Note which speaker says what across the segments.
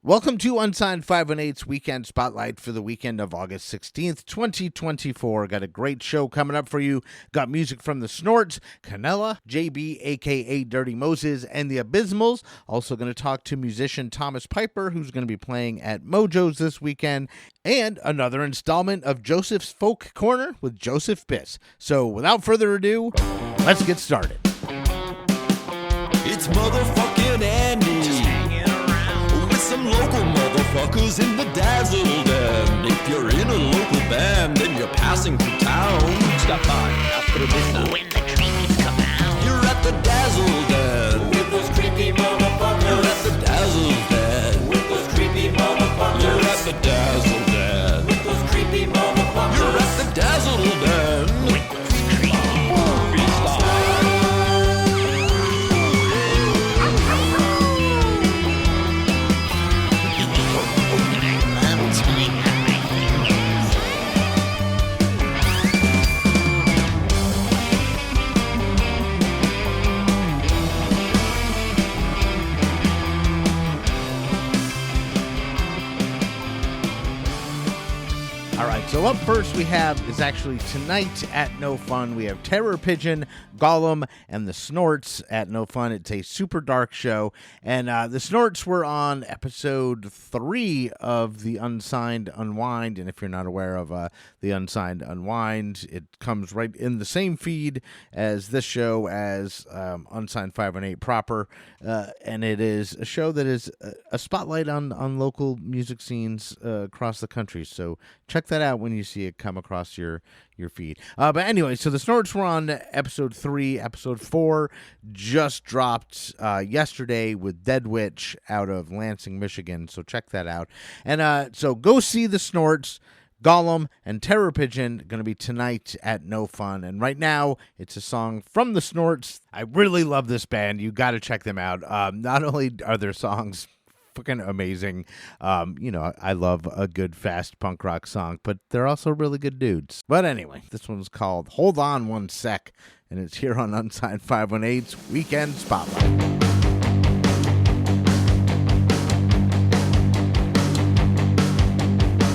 Speaker 1: Welcome to Unsigned518's Weekend Spotlight for the weekend of August 16th, 2024. Got a great show coming up for you. Got music from the Snorts, Canella, JB, a.k.a. Dirty Moses, and the Abyssmals. Also going to talk to musician Thomas Piper, who's going to be playing at Mojo's this weekend, and another installment of Joseph's Folk Corner with Joseph Biss. So without further ado, let's get started.
Speaker 2: It's motherfucking Andy. Just hanging around with some local motherfuckers in the dazzle. And if you're in a local band, then you're passing through town. Stop by after this. When the creepies come out, you're at the dazzle den with those creepy motherfuckers. You're at the dazzle den with those creepy motherfuckers. You're at the dazzle den with those creepy motherfuckers. You're at the dazzle den with those creepy motherfuckers.
Speaker 1: So up first we have is actually tonight at No Fun. We have Terror Pigeon, Gollum, and the Snorts at No Fun. It's a super dark show. And the Snorts were on episode 3 of the Unsigned Unwind. And if you're not aware of the Unsigned Unwind, it comes right in the same feed as this show as Unsigned518 proper. And it is a show that is a spotlight on local music scenes across the country. So check that out when you see it come across your feed. But anyway, so the Snorts were on episode 3. Episode 4 just dropped yesterday with Dead Witch out of Lansing, Michigan. So check that out. And so go see the Snorts, Gollum, and Terror Pigeon going to be tonight at No Fun. And right now, it's a song from the Snorts. I really love this band. You got to check them out. Not only are their songs fucking amazing. I love a good fast punk rock song, but they're also really good dudes. But anyway, this one's called Hold On One Sec, and it's here on Unsigned518's Weekend Spotlight.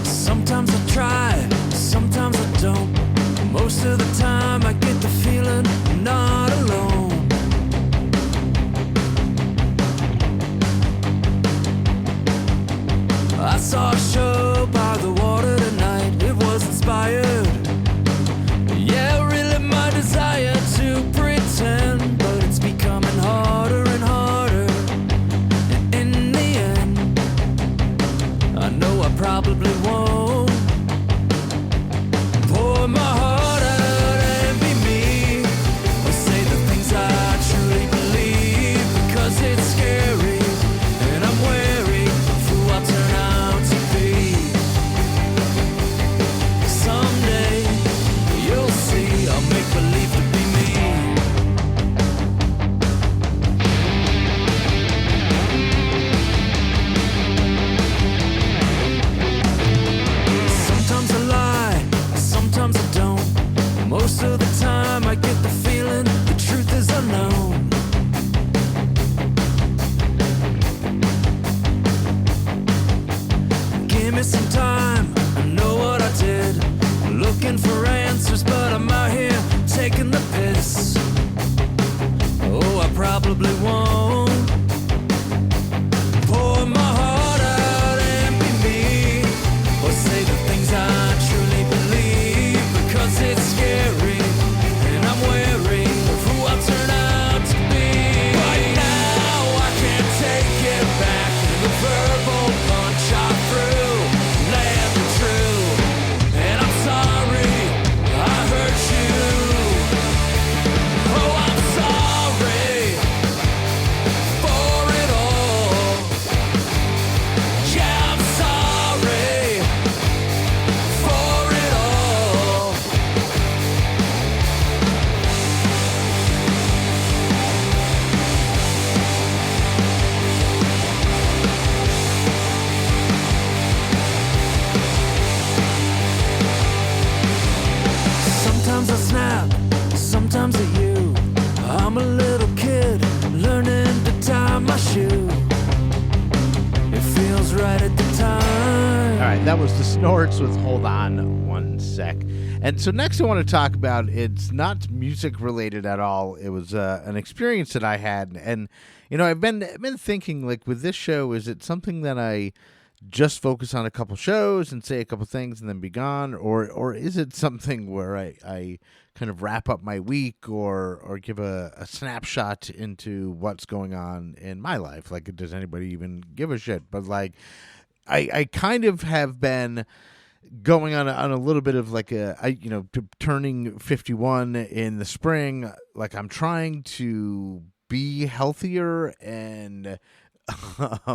Speaker 3: Sometimes I try, sometimes I don't. Most of the time I get the feeling I'm not alone. I saw a show by the water tonight, it was inspired. Yeah, really my desire to pretend, but it's becoming harder and harder. And in the end, I know I probably won't pour my heart out and be me, or say the things I truly believe, because it's scary and I'm wary of who I'll turn out to be. Someday you'll see I'll make believe to be me. Sometimes I lie, sometimes I don't. Most of the time I get the feeling the truth is unknown. Give me some time, I know what I did. Looking for answers, but I'm out here taking the piss. Oh, I probably won't pour my heart out and be me, or say the things I truly believe, because it's scary and I'm wary of who I'll turn out to be. Right now I can't take it back. The verbal punch I threw landed true, and I'm sorry I hurt you. Oh, I'm sorry. right at the time.
Speaker 1: All right, that was the Snorts with Hold On One Sec. And so next I want to talk about, it's not music related at all. It was an experience that I had. And, you know, I've been thinking, like, with this show, is it something that I just focus on a couple shows and say a couple things and then be gone? Or is it something where I kind of wrap up my week or give a snapshot into what's going on in my life? Like, does anybody even give a shit? But, like, I kind of have been going on a little bit of like turning 51 in the spring. Like, I'm trying to be healthier and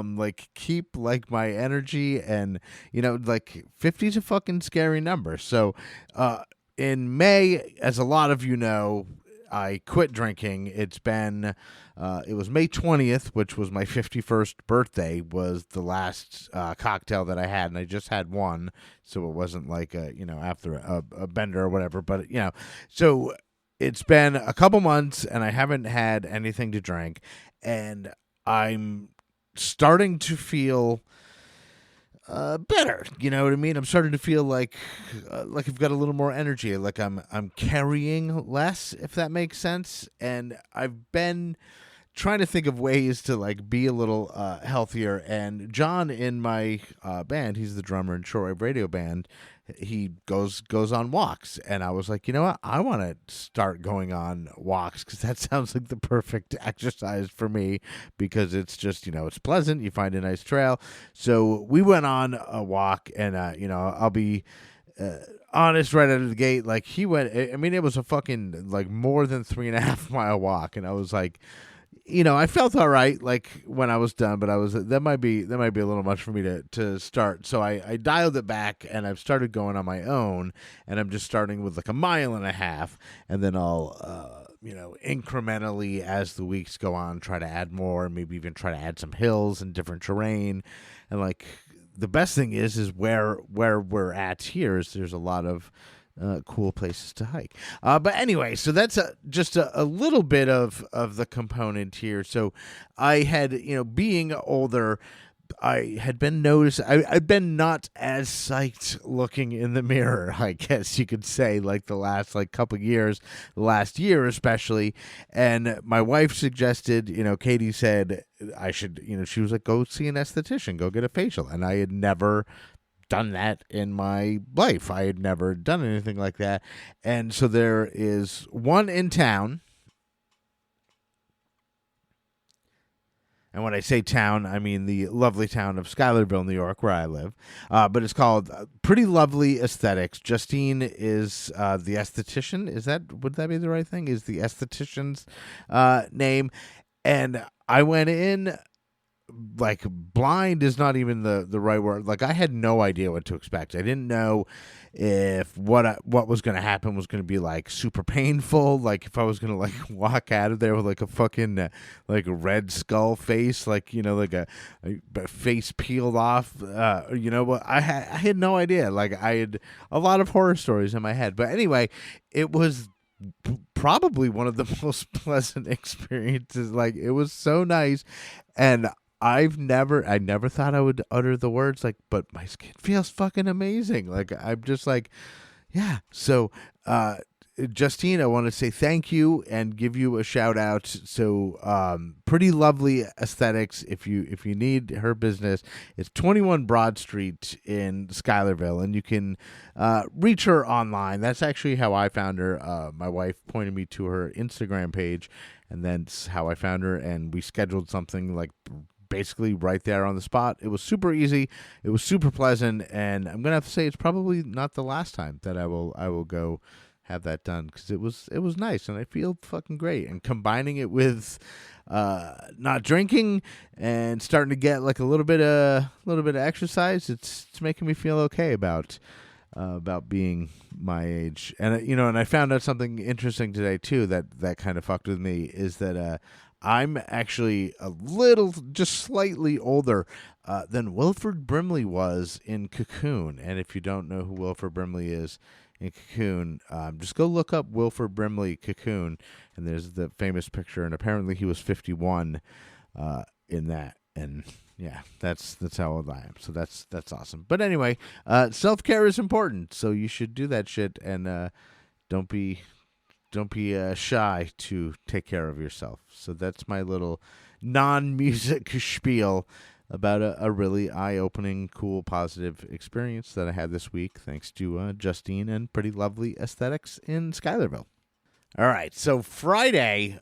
Speaker 1: like keep like my energy, and you know, like 50 is a fucking scary number. So in May, as a lot of you know, I quit drinking. It's been it was May 20th, which was my 51st birthday, was the last cocktail that I had, and I just had one, so it wasn't like after a bender or whatever. But so it's been a couple months, and I haven't had anything to drink, and I'm starting to feel better. You know what I mean? I'm starting to feel like I've got a little more energy, like I'm carrying less, if that makes sense. And I've been trying to think of ways to like be a little healthier. And John in my band, he's the drummer in Shortwave Radio Band, he goes on walks, and I was like, you know what, I want to start going on walks, because that sounds like the perfect exercise for me, because it's just, it's pleasant, you find a nice trail. So we went on a walk, and I'll be honest right out of the gate, like he went, I mean, it was a fucking like more than 3.5 mile walk, and I was like, I felt all right, like when I was done, but that might be a little much for me to start. So I dialed it back, and I've started going on my own, and I'm just starting with like 1.5 miles, and then I'll incrementally, as the weeks go on, try to add more, maybe even try to add some hills and different terrain. And like the best thing is where we're at here is there's a lot of cool places to hike. But anyway, so that's just a little bit of the component here. So I had, being older, I had been I've been not as psyched looking in the mirror, I guess you could say, like the last couple years, the last year especially. And my wife suggested, Katie said I should, she was like, go see an esthetician, go get a facial. And I had never done that in my life. I had never done anything like that. And so there is one in town. And when I say town, I mean the lovely town of Schuylerville, New York, where I live. But it's called Pretty Lovely Aesthetics. Justine is the esthetician. Would that be the right thing? Is the esthetician's name. And I went in, like, blind is not even the right word. Like, I had no idea what to expect. I didn't know if what was going to happen was going to be like super painful, like if I was going to like walk out of there with like a fucking like a red skull face, like like a face peeled off. But I had no idea. Like, I had a lot of horror stories in my head. But anyway, it was probably one of the most pleasant experiences. Like, it was so nice. And I never thought I would utter the words, like, but my skin feels fucking amazing. Like, I'm just like, yeah. So, Justine, I want to say thank you and give you a shout out. So, Pretty Lovely Aesthetics, if you need her business, it's 21 Broad Street in Schuylerville, and you can reach her online. That's actually how I found her. My wife pointed me to her Instagram page, and that's how I found her, and we scheduled something like basically right there on the spot. It was super easy. It was super pleasant, and I'm gonna have to say it's probably not the last time that I will go have that done, because it was nice, and I feel fucking great. And combining it with not drinking and starting to get like a little bit of exercise, it's making me feel okay about being my age. And and I found out something interesting today too that kind of fucked with me, is that I'm actually a little, just slightly older than Wilford Brimley was in Cocoon. And if you don't know who Wilford Brimley is in Cocoon, just go look up Wilford Brimley Cocoon, and there's the famous picture. And apparently he was 51 in that. And Yeah, that's how old I am. So that's awesome. But anyway, self-care is important. So you should do that shit, and don't be shy to take care of yourself. So that's my little non-music spiel about a really eye-opening, cool, positive experience that I had this week, thanks to Justine and Pretty Lovely Aesthetics in Schuylerville. All right, so Friday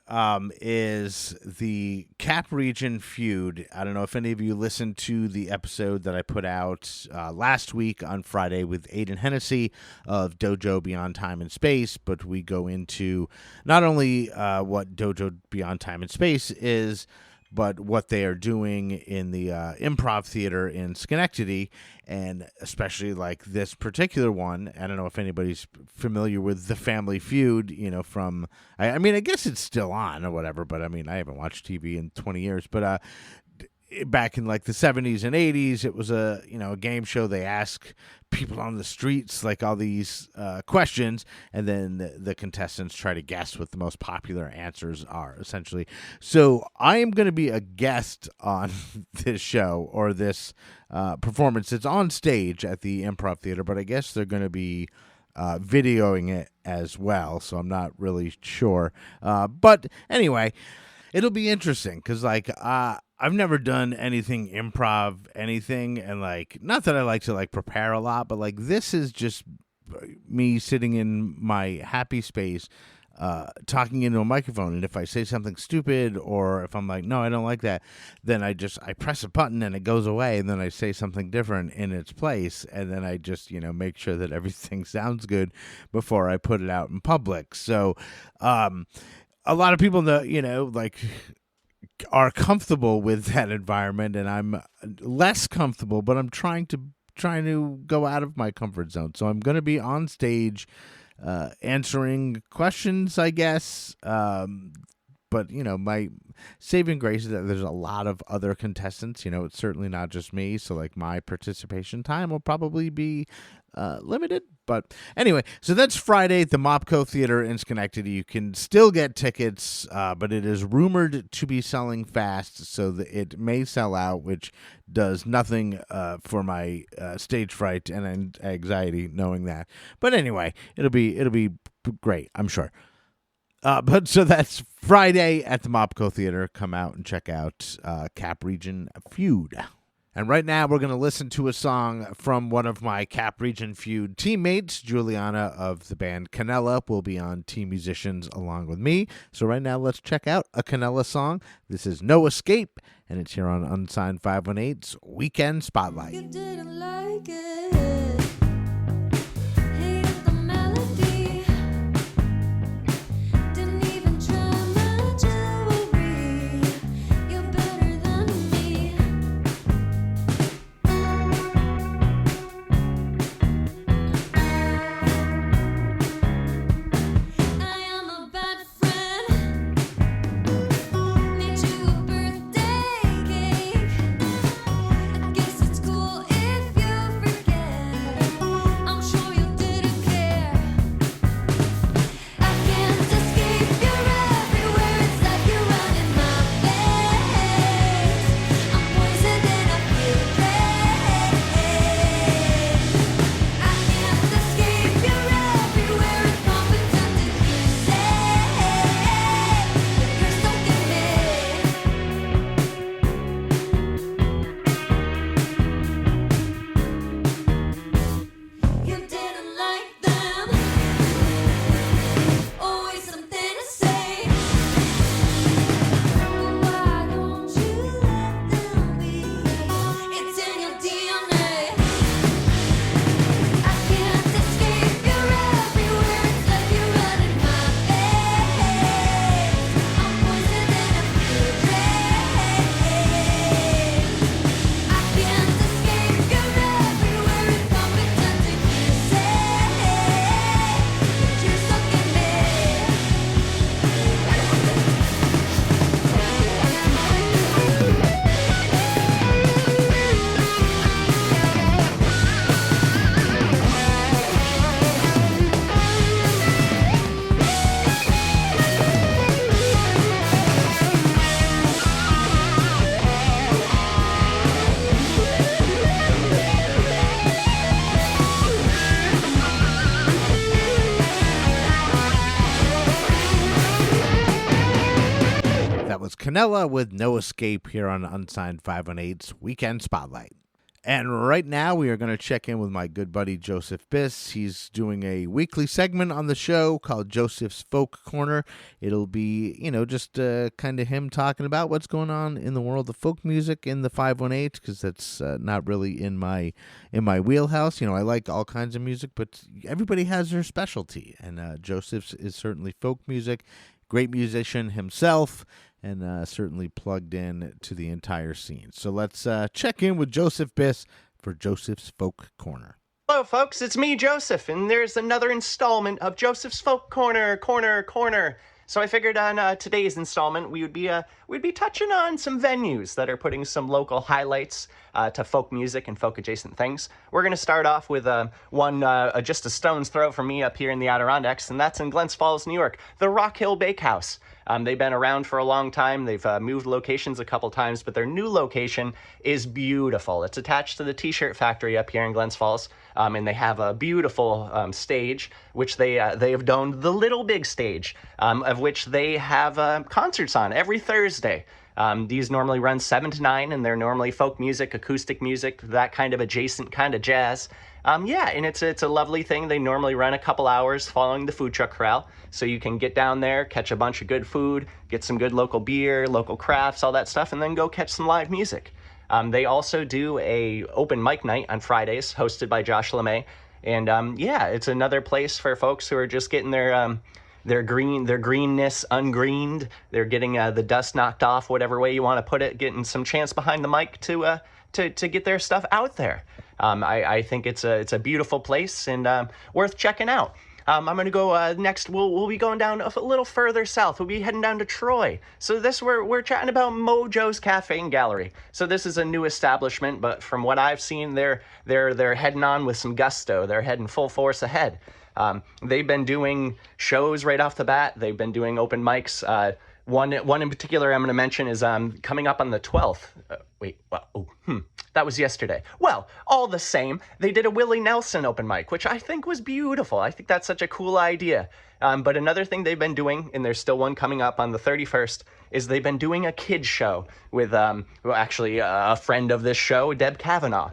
Speaker 1: is the Cap Region feud. I don't know if any of you listened to the episode that I put out last week on Friday with Aiden Hennessy of Dojo Beyond Time and Space, but we go into not only what Dojo Beyond Time and Space is, but what they are doing in the improv theater in Schenectady, and especially like this particular one. I don't know if anybody's familiar with The Family Feud, from, I mean, I guess it's still on or whatever, but I mean, I haven't watched TV in 20 years, but back in like the 70s and 80s, it was a game show. They ask people on the streets like all these questions, and then the contestants try to guess what the most popular answers are, essentially. So I am going to be a guest on this show, or this performance. It's on stage at the Improv Theater, but I guess they're going to be videoing it as well, so I'm not really sure. But anyway, it'll be interesting because I've never done anything improv, and like, not that I like to like prepare a lot, but like this is just me sitting in my happy space, talking into a microphone. And if I say something stupid, or if I'm like, no, I don't like that, then I press a button and it goes away, and then I say something different in its place, and then I just make sure that everything sounds good before I put it out in public. So a lot of people know, are comfortable with that environment, and I'm less comfortable, but I'm trying to go out of my comfort zone. So I'm going to be on stage answering questions, I guess. But, my saving grace is that there's a lot of other contestants. It's certainly not just me. So, like, my participation time will probably be limited. But anyway, so that's Friday at the Mopco Theater in Schenectady. You can still get tickets, but it is rumored to be selling fast, so that it may sell out, which does nothing for my stage fright and anxiety knowing that. But anyway, it'll be great, I'm sure. But so that's Friday at the Mopco Theater. Come out and check out Cap Region Feud. And right now we're going to listen to a song from one of my Cap Region Feud teammates. Juliana of the band Canella will be on Team Musicians along with me. So right now let's check out a Canella song. This is No Escape, and it's here on Unsigned518's Weekend Spotlight.
Speaker 4: You didn't like it. Hated the melody. Didn't even try my jewelry. You're better than me. I am a bad friend. Made you a birthday cake. I guess it's cool if you forget.
Speaker 1: Canella with No Escape here on Unsigned 518's Weekend Spotlight. And right now we are going to check in with my good buddy Joseph Biss. He's doing a weekly segment on the show called Joseph's Folk Corner. It'll be, just kind of him talking about what's going on in the world of folk music in the 518, because that's not really in my wheelhouse. I like all kinds of music, but everybody has their specialty. And Joseph's is certainly folk music, great musician himself, and certainly plugged in to the entire scene. So let's check in with Joseph Biss for Joseph's Folk Corner.
Speaker 5: Hello, folks. It's me, Joseph, and there's another installment of Joseph's Folk Corner. So I figured on today's installment we'd be touching on some venues that are putting some local highlights to folk music and folk adjacent things. We're going to start off with one just a stone's throw from me up here in the Adirondacks, and that's in Glens Falls, New York, the Rock Hill Bakehouse. They've been around for a long time. They've moved locations a couple times, but their new location is beautiful. It's attached to the T-shirt factory up here in Glens Falls, and they have a beautiful stage, which they have domed the Little Big Stage, of which they have concerts on every Thursday. These normally run 7 to 9, and they're normally folk music, acoustic music, that kind of adjacent kind of jazz. And it's a lovely thing. They normally run a couple hours following the food truck corral, so you can get down there, catch a bunch of good food, get some good local beer, local crafts, all that stuff, and then go catch some live music. They also do a open mic night on Fridays, hosted by Josh LeMay, and it's another place for folks who are just getting their greenness ungreened. They're getting the dust knocked off, whatever way you want to put it, getting some chance behind the mic to get their stuff out there. I think it's a beautiful place and worth checking out. I'm going to go next. We'll be going down a little further south. We'll be heading down to Troy. So we're chatting about Mojo's Cafe and Gallery. So this is a new establishment, but from what I've seen, they're heading on with some gusto. They're heading full force ahead. They've been doing shows right off the bat. They've been doing open mics. One in particular I'm going to mention is coming up on the 12th. That was yesterday. Well, all the same, they did a Willie Nelson open mic, which I think was beautiful. I think that's such a cool idea. But another thing they've been doing, and there's still one coming up on the 31st, is they've been doing a kids show with a friend of this show, Deb Kavanaugh.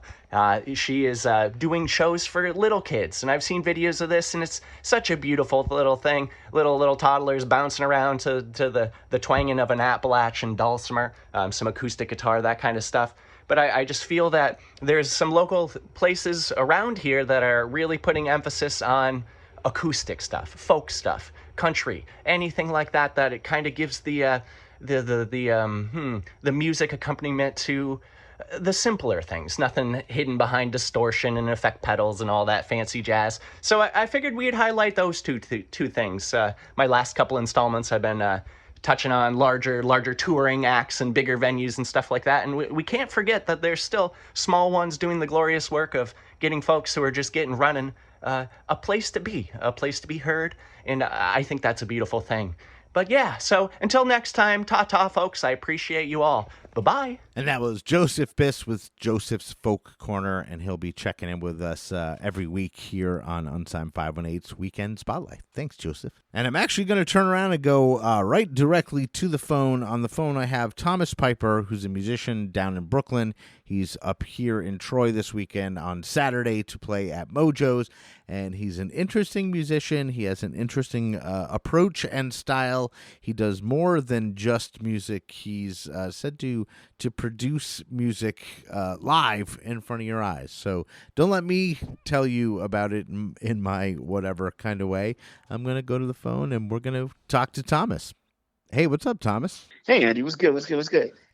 Speaker 5: She is doing shows for little kids, and I've seen videos of this, and it's such a beautiful little thing. Little toddlers bouncing around to the twanging of an Appalachian dulcimer, some acoustic guitar, that kind of stuff. But I just feel that there's some local places around here that are really putting emphasis on acoustic stuff, folk stuff, country, anything like that. That it kind of gives the music accompaniment to the simpler things, nothing hidden behind distortion and effect pedals and all that fancy jazz. So I figured we'd highlight those two things. My last couple installments I've been touching on larger touring acts and bigger venues and stuff like that. And we can't forget that there's still small ones doing the glorious work of getting folks who are just getting running a place to be heard. And I think that's a beautiful thing. But yeah, so until next time, ta-ta, folks. I appreciate you all. Bye-bye.
Speaker 1: And that was Joseph Biss with Joseph's Folk Corner, and he'll be checking in with us every week here on Unsigned 518's Weekend Spotlight. Thanks, Joseph. And I'm actually going to turn around and go right directly to the phone. On the phone, I have Thomas Piper, who's a musician down in Brooklyn. He's up here in Troy this weekend on Saturday to play at Mojo's, and he's an interesting musician. He has an interesting approach and style. He does more than just music. He's said to produce music live in front of your eyes. So don't let me tell you about it in my whatever kind of way. I'm going to go to the phone and we're going to talk to Thomas. Hey, what's up, Thomas?
Speaker 6: Hey, Andy, what's good?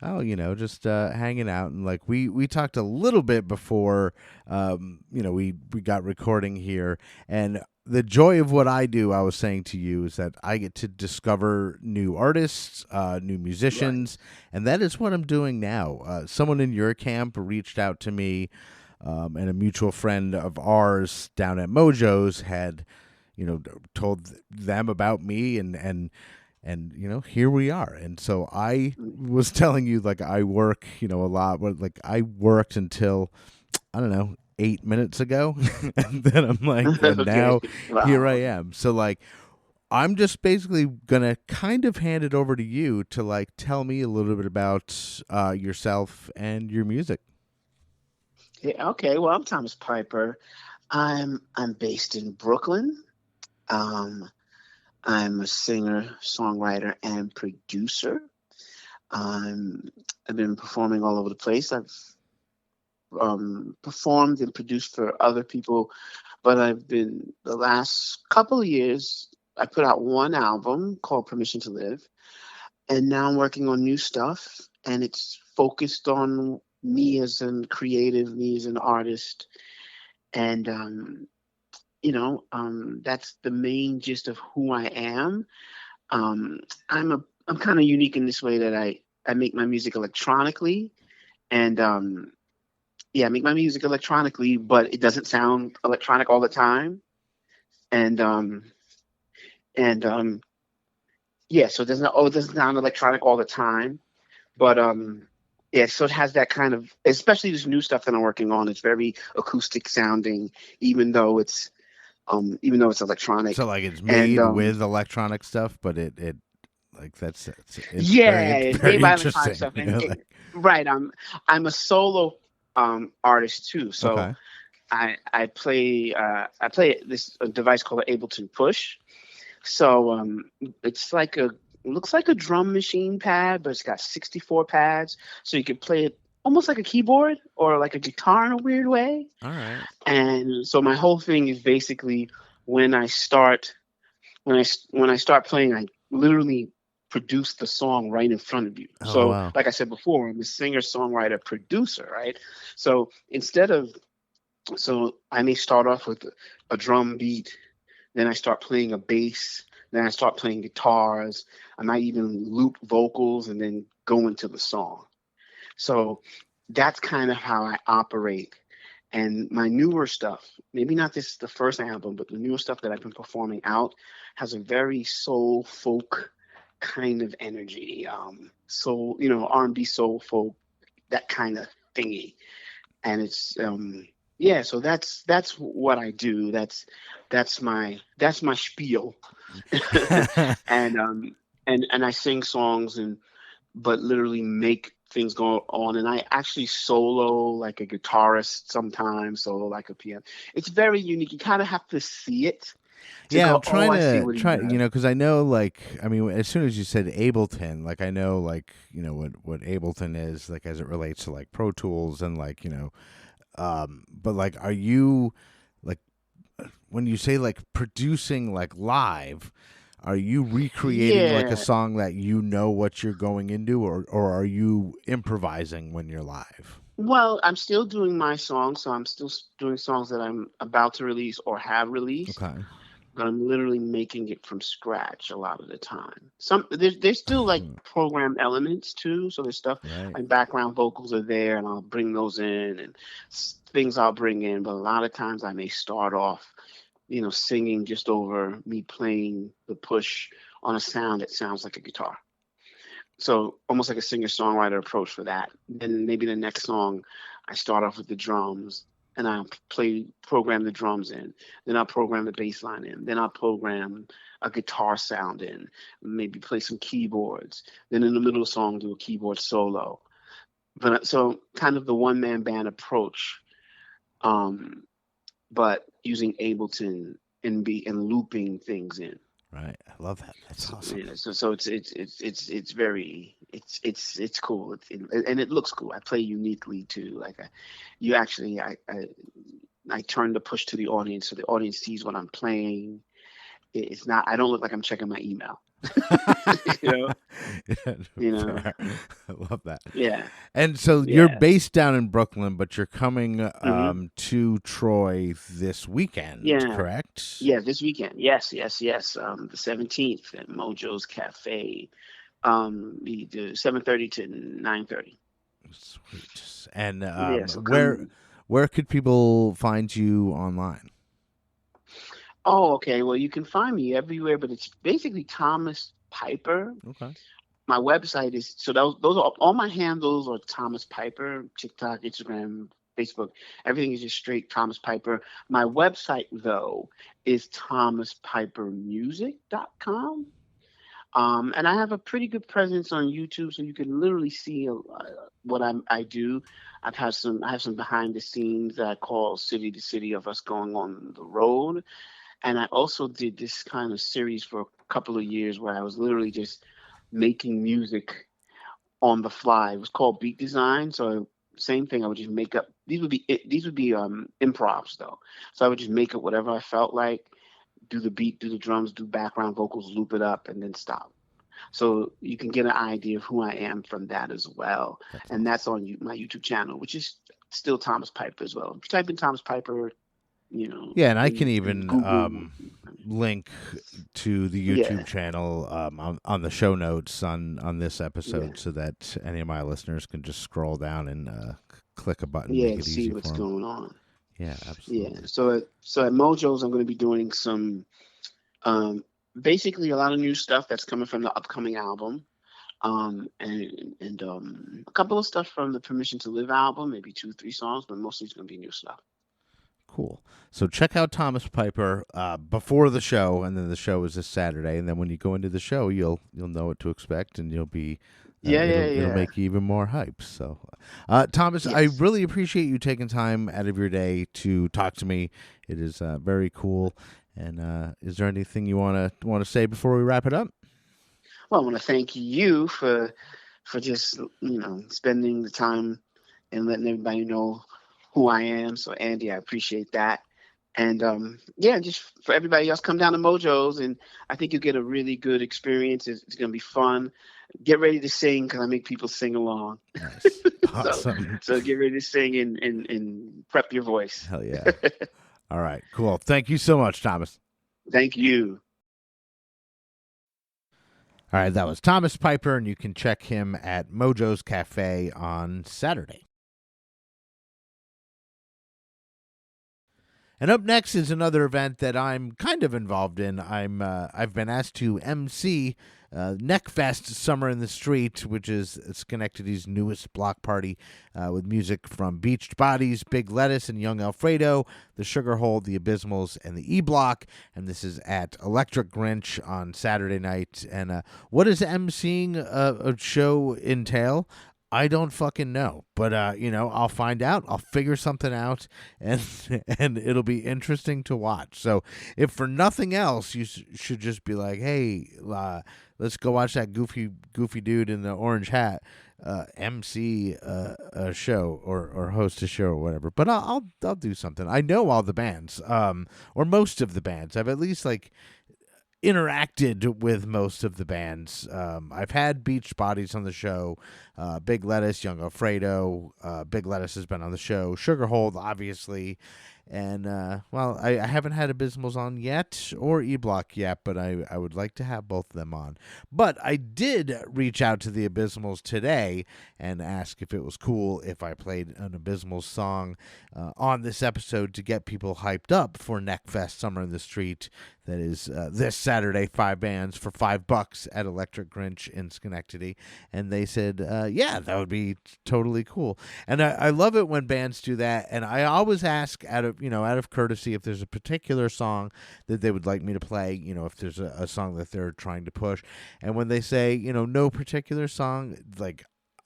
Speaker 1: Oh, just hanging out. And like we talked a little bit before, we got recording here. And the joy of what I do, I was saying to you, is that I get to discover new artists, new musicians. Right. And that is what I'm doing now. Someone in your camp reached out to me, and a mutual friend of ours down at Mojo's had, told them about me and here we are. And so I was telling you, like, I work, a lot, but like I worked until, I don't know, 8 minutes ago. And then I'm like, and now here I am. So like, I'm just basically gonna kind of hand it over to you to like tell me a little bit about yourself and your music.
Speaker 6: Yeah, okay. Well, I'm Thomas Piper. I'm based in Brooklyn. Um, I'm a singer, songwriter, and producer. Um, I've been performing all over the place. I've performed and produced for other people, but I've been the last couple of years. I put out one album called Permission to Live, and now I'm working on new stuff, and it's focused on me as a creative, me as an artist, and that's the main gist of who I am. Um, I'm kind of unique in this way that I make my music electronically, and yeah, I make my music electronically, but it doesn't sound electronic all the time, and and yeah, so it doesn't sound electronic all the time, but yeah, so it has that kind of, especially this new stuff that I'm working on. It's very acoustic sounding, even though it's electronic.
Speaker 1: So like it's
Speaker 6: And
Speaker 1: made with electronic stuff, but it like it's
Speaker 6: yeah,
Speaker 1: very
Speaker 6: it's
Speaker 1: very
Speaker 6: made by electronic
Speaker 1: interesting.
Speaker 6: stuff.
Speaker 1: You
Speaker 6: And
Speaker 1: know, like,
Speaker 6: right, I'm a solo artist too. So
Speaker 1: okay.
Speaker 6: I play this device called an Ableton Push. So it's like it looks like a drum machine pad, but it's got 64 pads, so you can play it almost like a keyboard or like a guitar in a weird way.
Speaker 1: All right.
Speaker 6: And so my whole thing is basically when I start when I start playing, I literally produce the song right in front of you.
Speaker 1: Oh,
Speaker 6: So
Speaker 1: wow.
Speaker 6: like I said before, I'm a singer, songwriter, producer, right? So so I may start off with a drum beat, then I start playing a bass, then I start playing guitars. I might even loop vocals and then go into the song. So that's kind of how I operate. And my newer stuff, maybe not the first album, but the newer stuff that I've been performing out has a very soul folk kind of energy. Soul, R&B soul folk, that kind of thingy. And it's yeah, so that's what I do. That's my spiel. And I sing songs but literally make things go on, and I actually solo like a guitarist sometimes, solo like a piano. It's very unique. You kind of have to see it to
Speaker 1: Yeah,
Speaker 6: go,
Speaker 1: I'm trying
Speaker 6: oh, I see
Speaker 1: to
Speaker 6: what he
Speaker 1: try,
Speaker 6: does.
Speaker 1: because I know, like, I mean, as soon as you said Ableton, like, I know, like, what Ableton is, like, as it relates to like Pro Tools and like, but like, are you like when you say like producing like live? Are you recreating like a
Speaker 6: Yeah.
Speaker 1: song that you know what you're going into, or are you improvising when you're live?
Speaker 6: Well, I'm still doing my songs, so I'm still doing songs that I'm about to release or have released,
Speaker 1: Okay.
Speaker 6: but I'm literally making it from scratch a lot of the time. There's still like programmed elements too, so there's stuff
Speaker 1: Right.
Speaker 6: like background vocals are there, and I'll bring those in, and things I'll bring in. But a lot of times I may start off, singing just over me playing the push on a sound that sounds like a guitar. So almost like a singer-songwriter approach for that. Then maybe the next song, I start off with the drums, and I'll program the drums in. Then I'll program the bass line in. Then I'll program a guitar sound in. Maybe play some keyboards. Then in the middle of the song, do a keyboard solo. But so kind of the one-man band approach, but using Ableton and looping things in.
Speaker 1: Right. I love that. That's awesome.
Speaker 6: Yeah, so it's very it's cool. And it looks cool. I play uniquely too. Like I turn the push to the audience, so the audience sees what I'm playing. It's not. I don't look like I'm checking my email. you know.
Speaker 1: Fair. I love that.
Speaker 6: Yeah.
Speaker 1: And so you're
Speaker 6: Yeah.
Speaker 1: based down in Brooklyn, but you're coming
Speaker 6: Mhm.
Speaker 1: to Troy this weekend,
Speaker 6: Yeah.
Speaker 1: correct?
Speaker 6: Yeah. This weekend. Yes. The 17th at Mojo's Cafe. We do 7:30 to 9:30.
Speaker 1: Sweet. And
Speaker 6: Yeah. So
Speaker 1: where could people find you online?
Speaker 6: Oh, okay. Well, you can find me everywhere, but it's basically Thomas Piper.
Speaker 1: Okay.
Speaker 6: My website is those are all my handles are Thomas Piper, TikTok, Instagram, Facebook. Everything is just straight Thomas Piper. My website, though, is thomaspipermusic.com. And I have a pretty good presence on YouTube, so you can literally see what I do. I have some behind the scenes that I call City to City of us going on the road. And I also did this kind of series for a couple of years where I was literally just making music on the fly. It was called Beat Design. So same thing. I would just make up. These would be improvs though. So I would just make up whatever I felt like, do the beat, do the drums, do background vocals, loop it up, and then stop. So you can get an idea of who I am from that as well. And that's on my YouTube channel, which is still Thomas Piper as well. If you type in Thomas Piper,
Speaker 1: Yeah, and I can even link to the YouTube channel on the show notes on this episode, so that any of my listeners can just scroll down and click a button.
Speaker 6: Yeah,
Speaker 1: make it
Speaker 6: see
Speaker 1: easy
Speaker 6: what's
Speaker 1: for 'em.
Speaker 6: going on.
Speaker 1: Yeah, absolutely.
Speaker 6: Yeah. So at Mojo's, I'm going to be doing some, basically a lot of new stuff that's coming from the upcoming album, and a couple of stuff from the Permission to Live album, maybe 2-3 songs, but mostly it's going to be new stuff.
Speaker 1: Cool. So check out Thomas Piper before the show, and then the show is this Saturday, and then when you go into the show, you'll know what to expect, and you'll be it'll make you even more hype. So, Thomas,
Speaker 6: Yes.
Speaker 1: I really appreciate you taking time out of your day to talk to me. It is very cool. And is there anything you want to say before we wrap it up?
Speaker 6: Well, I want to thank you for just spending the time and letting everybody know who I am. So Andy, I appreciate that. And just for everybody else, come down to Mojo's, and I think you'll get a really good experience. It's going to be fun. Get ready to sing, because I make people sing along.
Speaker 1: Nice. Awesome.
Speaker 6: So get ready to sing and prep your voice.
Speaker 1: Hell yeah. All right, cool. Thank you so much, Thomas.
Speaker 6: Thank you.
Speaker 1: All right, that was Thomas Piper, and you can check him at Mojo's Cafe on Saturday. And up next is another event that I'm kind of involved in. I've been asked to MC Neckfest Summer in the Street, which is Schenectady's newest block party with music from Beached Bodies, Big Lettuce, and Young Alfredo, The Sugar Hole, The Abyssmals, and the E-Block. And this is at Electric Grinch on Saturday night. And what does MCing a show entail? I don't fucking know, but I'll find out. I'll figure something out, and it'll be interesting to watch. So, if for nothing else, you should just be like, "Hey, let's go watch that goofy dude in the orange hat MC a show or host a show or whatever." But I'll do something. I know all the bands, or most of the bands. I've at least interacted with most of the bands. I've had Beach Bodies on the show, Big Lettuce, Young Alfredo. Big Lettuce has been on the show, Sugarhold, obviously, and I haven't had Abyssmals on yet or E-Block yet, but I would like to have both of them on. But I did reach out to the Abyssmals today and ask if it was cool if I played an Abyssmals song on this episode to get people hyped up for Neckfest Summer in the Street. That is this Saturday, 5 bands for $5 at Electric Grinch in Schenectady. And they said, yeah, that would be totally cool. And I love it when bands do that. And I always ask out of courtesy if there's a particular song that they would like me to play, if there's a song that they're trying to push. And when they say, no particular song,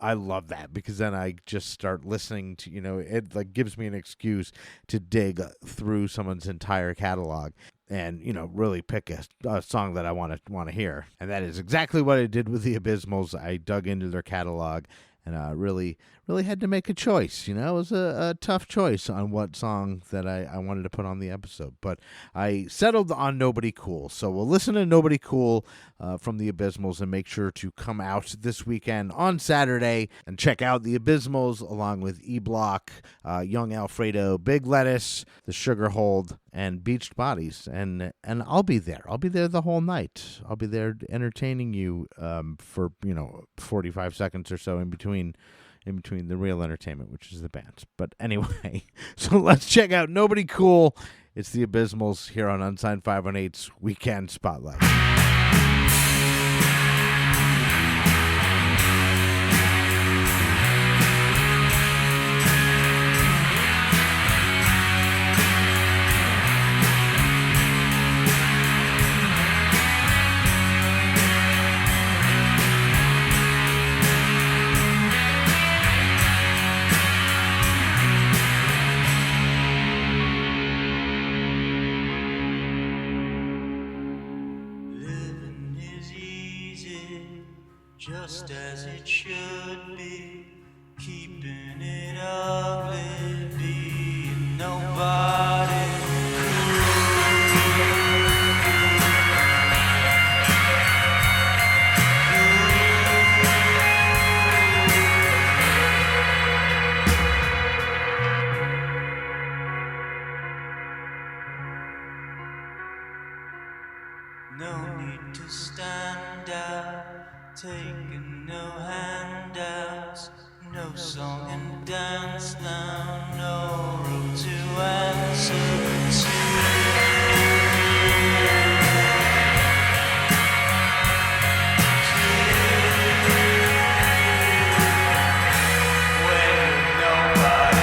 Speaker 1: I love that, because then I just start listening to, it gives me an excuse to dig through someone's entire catalog and, really pick a song that I want to hear. And that is exactly what I did with the Abyssmals. I dug into their catalog and really had to make a choice. It was a tough choice on what song that I wanted to put on the episode. But I settled on Nobody Cool. So we'll listen to Nobody Cool from the Abyssmals, and make sure to come out this weekend on Saturday and check out the Abyssmals along with E-Block, Young Alfredo, Big Lettuce, The Sugar Hold, and Beached Bodies. And I'll be there. I'll be there the whole night. I'll be there entertaining you for 45 seconds or so in between the real entertainment, which is the bands. But anyway, so let's check out Nobody Cool. It's the Abyssmals here on Unsigned518's Weekend Spotlight.
Speaker 3: just as it should be, keeping it ugly, being nobody. No need to stand out, taking no handouts, no song and dance now, no room to answer to. When nobody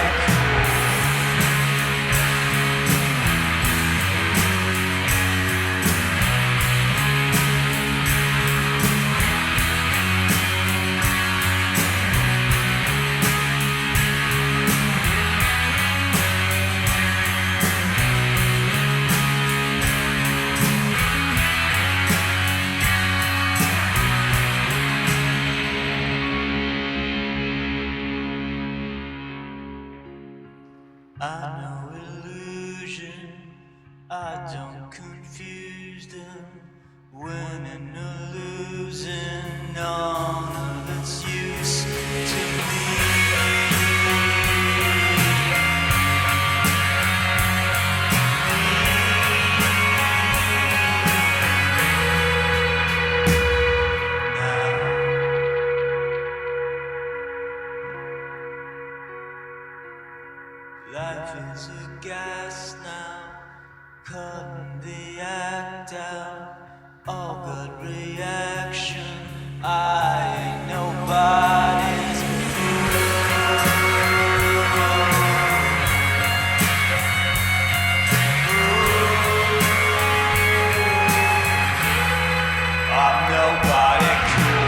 Speaker 3: I know illusion, I don't confuse them. Winning or losing, none of it's use to me. Life is a gas now, cutting the act out. All gut reaction, I ain't nobody's I'm nobody cool.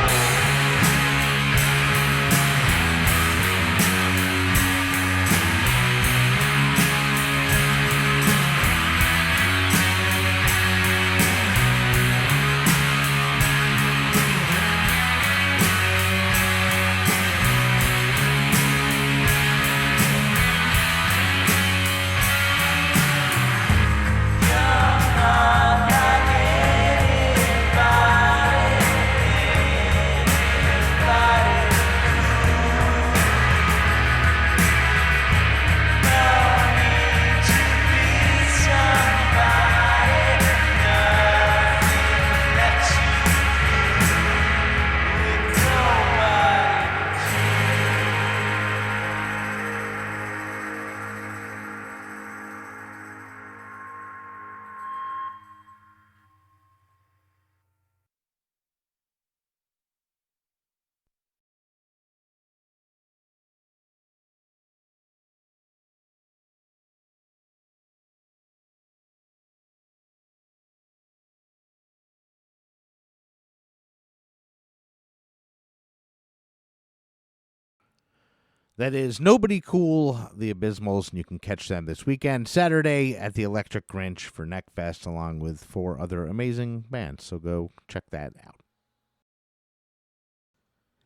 Speaker 1: That is Nobody Cool, the Abyssmals, and you can catch them this weekend, Saturday at the Electric Grinch for Neckfest, along with 4 other amazing bands. So go check that out.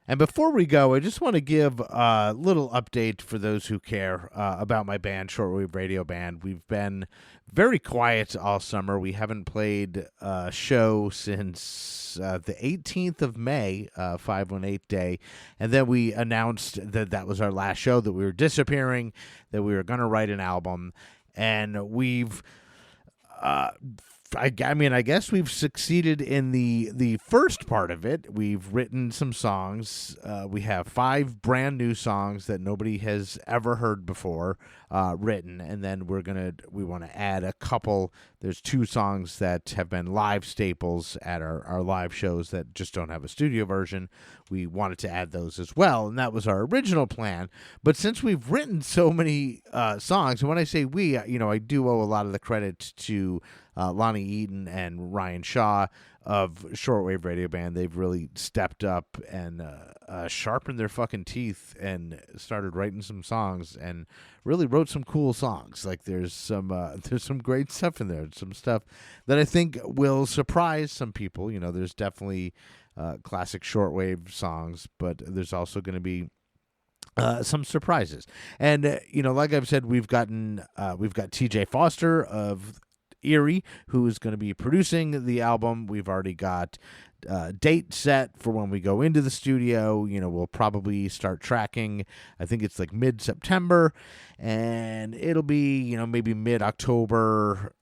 Speaker 1: And before we go, I just want to give a little update for those who care about my band, Shortwave Radio Band. We've been very quiet all summer. We haven't played a show since the 18th of May, 518 day. And then we announced that that was our last show, that we were disappearing, that we were going to write an album. And we've... I guess we've succeeded in the first part of it. We've written some songs. We have 5 brand new songs that nobody has ever heard before written, and then we want to add a couple. There's 2 songs that have been live staples at our live shows that just don't have a studio version. We wanted to add those as well, and that was our original plan. But since we've written so many songs, and when I say we, I do owe a lot of the credit to Lonnie Eaton and Ryan Shaw of Shortwave Radio Band. They've really stepped up and sharpened their fucking teeth and started writing some songs and really wrote some cool songs. Like there's some great stuff in there. Some stuff that I think will surprise some people. There's definitely classic shortwave songs, but there's also going to be some surprises. And like I've said, we've got TJ Foster of Erie, who is going to be producing the album. We've already got date set for when we go into the studio. We'll probably start tracking. I think it's like mid-September, and it'll be maybe mid-October.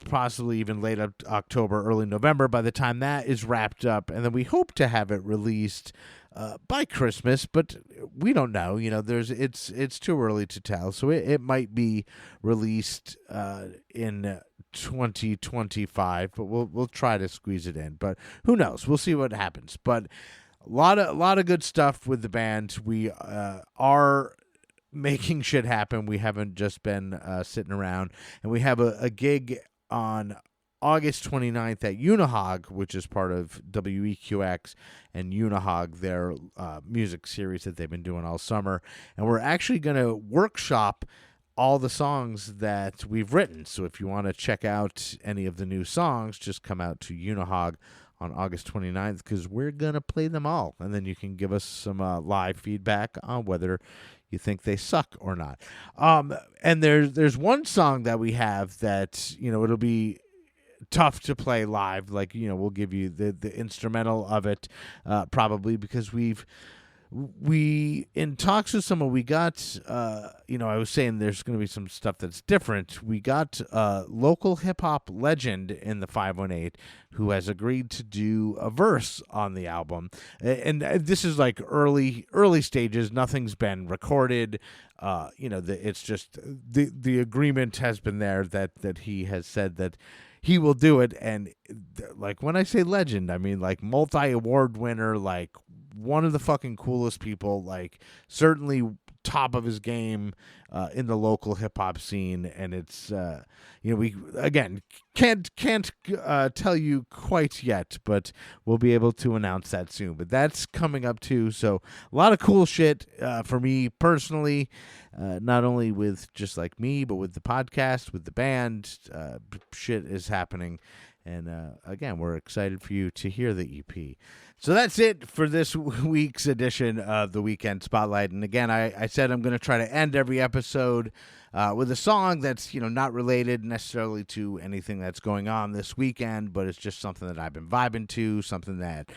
Speaker 1: Possibly even late October, early November by the time that is wrapped up, and then we hope to have it released by Christmas, but we don't know. It's too early to tell, so it might be released in 2025, but we'll try to squeeze it in. But who knows? We'll see what happens. But a lot of good stuff with the band. We are making shit happen. We haven't just been sitting around, and we have a gig on August 29th at Unihog, which is part of WEQX and Unihog, their music series that they've been doing all summer. And we're actually going to workshop all the songs that we've written. So if you want to check out any of the new songs, just come out to Unihog on August 29th, because we're going to play them all. And then you can give us some live feedback on whether you think they suck or not. And there's one song that we have that, it'll be tough to play live. Like, we'll give you the instrumental of it, probably, because we in talks with someone, we got, I was saying there's going to be some stuff that's different. We got a local hip-hop legend in the 518 who has agreed to do a verse on the album. And this is like early stages. Nothing's been recorded. It's just the agreement has been there that he has said that he will do it. And like, when I say legend, I mean like multi-award winner, like one of the fucking coolest people, like certainly top of his game in the local hip hop scene. And it's, we again can't tell you quite yet, but we'll be able to announce that soon. But that's coming up too. So a lot of cool shit for me personally, not only with just like me, but with the podcast, with the band. Shit is happening. And again, we're excited for you to hear the EP. So that's it for this week's edition of the Weekend Spotlight. And again, I said I'm going to try to end every episode with a song that's, not related necessarily to anything that's going on this weekend, but it's just something that I've been vibing to, something that,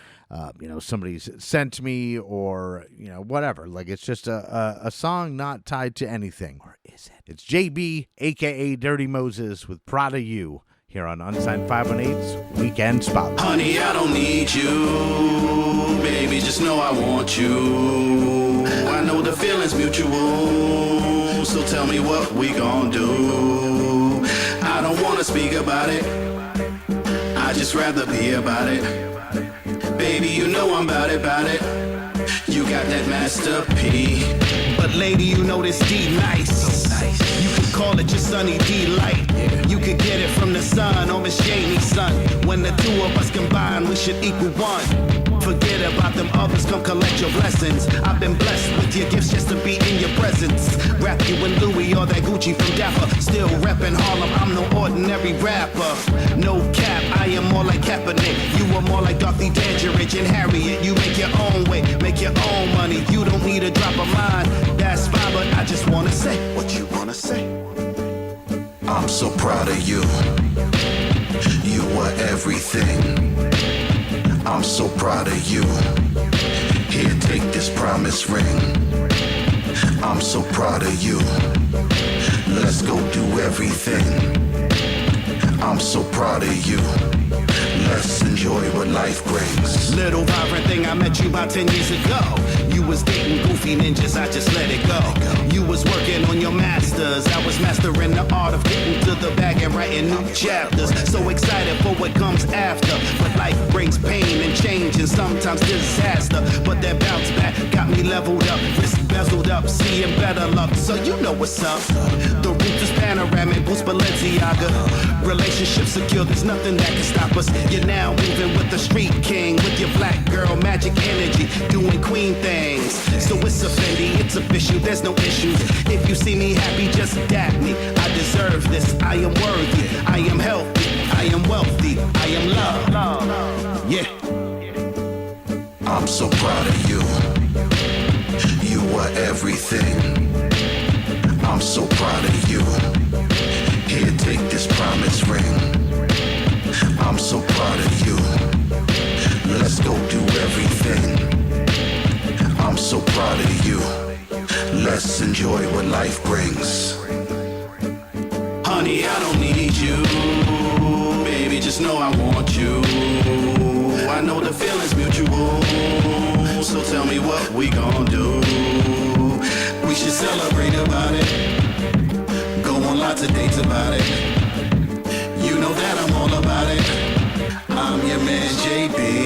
Speaker 1: somebody's sent me, or, whatever. Like, it's just a song not tied to anything. Or is it? It's JB, a.k.a. Dirty Moses, with Prada You, here on Unsigned518's Weekend Spotlight.
Speaker 2: Honey, I don't need you, baby, just know I want you. I know the feeling's mutual, so tell me what we gon' do. I don't wanna speak about it, I just rather be about it. Baby, you know I'm about it. You got that masterpiece. But lady, you know this D nice. You could call it your sunny delight. You could get it from the sun or Miss Janie's son. When the two of us combine, we should equal one. Forget about them others, come collect your blessings. I've been blessed with your gifts just to be in your presence. Wrap you in Louis or that Gucci from Dapper. Still reppin' Harlem, I'm no ordinary rapper. No cap, I am more like Kaepernick. You are more like Dorothy Dandridge and Harriet. You make your own way, make your own money. You don't need a drop of mine, that's fine, but I just wanna say what you wanna say. I'm so proud of you. You are everything. I'm so proud of you. Here, take this promise ring. I'm so proud of you. Let's go do everything. I'm so proud of you. Let's enjoy what life brings. Little vibrant thing, I met you about 10 years ago. You was dating goofy ninjas, I just let it go. You was working on your masters, I was mastering the art of getting to the bag and writing new chapters. So excited for what comes after, but life brings pain and change and sometimes disaster. But that bounce back got me leveled up, wrist bezeled up, seeing better luck. So you know what's up. The roof is panoramic, boost Balenciaga. Relationship secure, there's nothing that can stop us. You're now moving with the street king, with your black girl magic energy, doing queen things. So it's a Fendi, it's official, there's no issues. If you see me happy, just dap me. I deserve this, I am worthy, I am healthy, I I am wealthy, I am love. Yeah. I'm so proud of you. You are everything. I'm so proud of you. Here, take this promise ring. I'm so proud of you. Let's go do everything. I'm so proud of you. Let's enjoy what life brings. Honey, I don't need you. Baby, just know I want you. I know the feeling's mutual. So tell me what we gon' do. We should celebrate about it. Go on lots of dates about it. You know that I'm all about it. I'm your man, JB.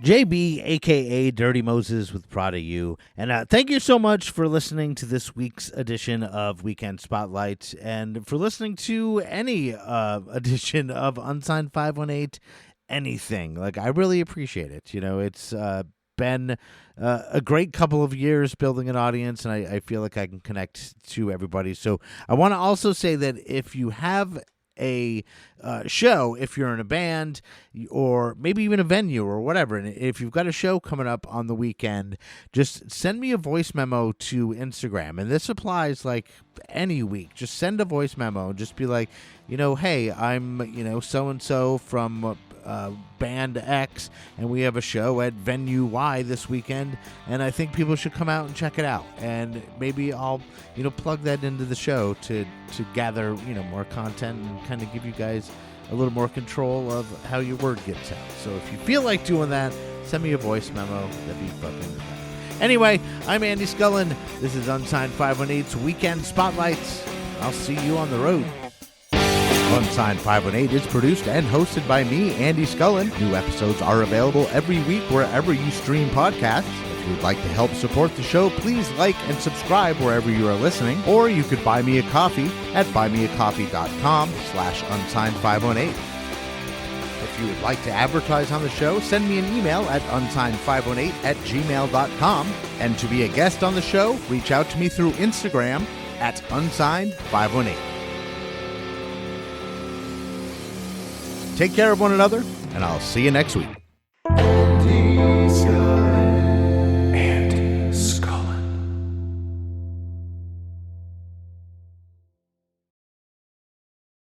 Speaker 1: JB, a.k.a. Dirty Moses with Proud of You. And thank you so much for listening to this week's edition of Weekend Spotlight and for listening to any edition of Unsigned 518 anything. Like, I really appreciate it. You know, it's been a great couple of years building an audience, and I feel like I can connect to everybody. So I want to also say that if you have a show, if you're in a band or maybe even a venue or whatever, and if you've got a show coming up on the weekend, just send me a voice memo to Instagram. And this applies like any week. Just send a voice memo. Just be like, you know, hey, I'm, so-and-so from band X, and we have a show at venue Y this weekend, and I think people should come out and check it out. And maybe I'll, plug that into the show to gather, more content and kind of give you guys a little more control of how your word gets out. So if you feel like doing that, send me a voice memo. That'd be fucking great. Anyway, I'm Andy Scullin. This is Unsigned 518's Weekend Spotlights. I'll see you on the road. Unsigned 518 is produced and hosted by me, Andy Scullin. New episodes are available every week wherever you stream podcasts. If you would like to help support the show, please like and subscribe wherever you are listening, or you could buy me a coffee at buymeacoffee.com/unsigned518. If you would like to advertise on the show, send me an email at unsigned518@gmail.com. And to be a guest on the show, reach out to me through Instagram at unsigned518. Take care of one another, and I'll see you next week.